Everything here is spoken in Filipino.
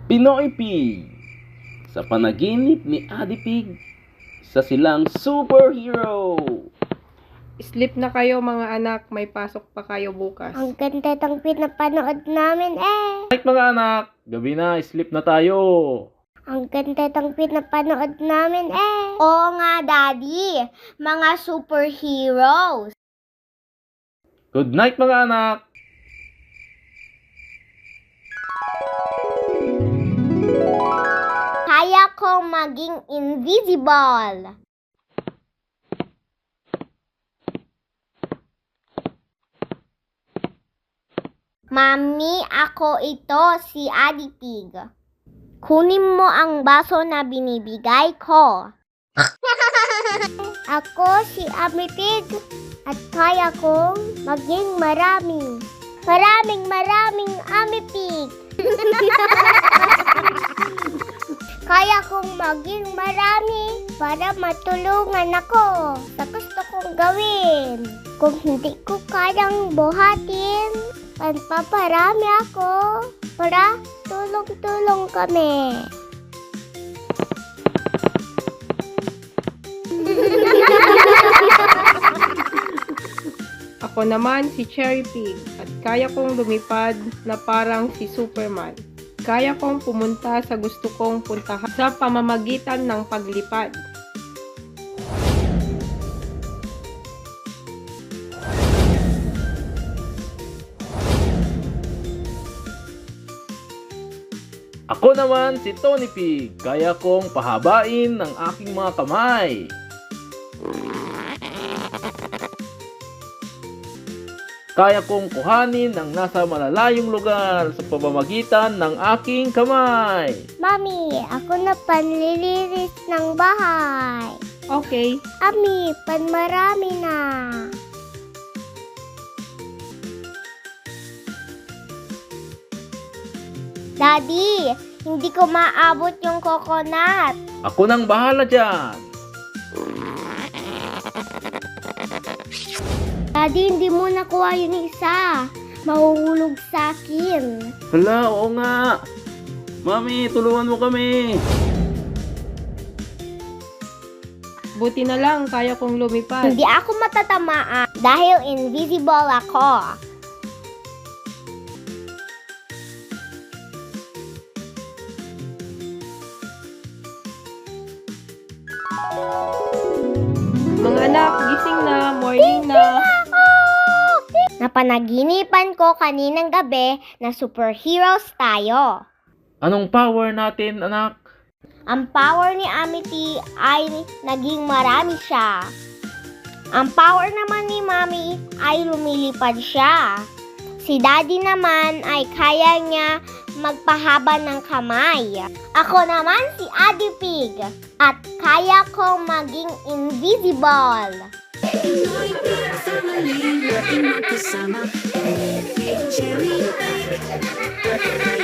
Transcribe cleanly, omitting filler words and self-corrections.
Pinoy Pig. Sa panaginip ni Adi Pig, sa silang superhero. Sleep na kayo mga anak, may pasok pa kayo bukas. Ang ganda ng pinapanood namin eh. Right mga anak, gabi na, sleep na tayo. Ang ganda ng pinapanood namin eh. Oo nga, Daddy. Mga superheroes. Good night mga anak. Kaya kong maging invisible. Mami, ako ito, si Adi Pig. Kunin mo ang baso na binibigay ko. Ako si Ami Pig at kaya kong maging marami. Maraming Ami Pig. Kaya kong maging marami para matulungan ako sa gusto kong gawin. Kung hindi ko kayang buhatin, paparami ako para tulong-tulong kami. Ako naman si Cherry Pig at kaya kong lumipad na parang si Superman. Kaya kong pumunta sa gusto kong puntahan sa pamamagitan ng paglipad. Ako naman si Tony Pig. Kaya kong pahabain ang aking mga kamay. Kaya kong kuhanin ang nasa malalayong lugar sa pamamagitan ng aking kamay. Mami, ako na panlilinis ng bahay. Okay, Ami, panmarami na. Daddy, hindi ko maabot yung coconut. Ako nang bahala dyan. Daddy, hindi mo nakuha yung isa. Mahuhulog sa akin. Hala, oo nga. Mami, tulungan mo kami. buti na lang kaya kong lumipad. Hindi ako matatamaan dahil invisible ako. Mga anak, gising na, morning na. Napanaginipan ko kaninang gabi na superheroes tayo. Anong power natin, anak? Ang power ni Amity ay naging marami siya. Ang power naman ni Mami ay lumilipad siya. Si Daddy naman ay kaya niya magpahaba ng kamay. Ako naman si Adi Pig at kaya kong maging invisible. Pinoy Pig Family, laging magkasama. Pinoy Pig, Cherry Pig.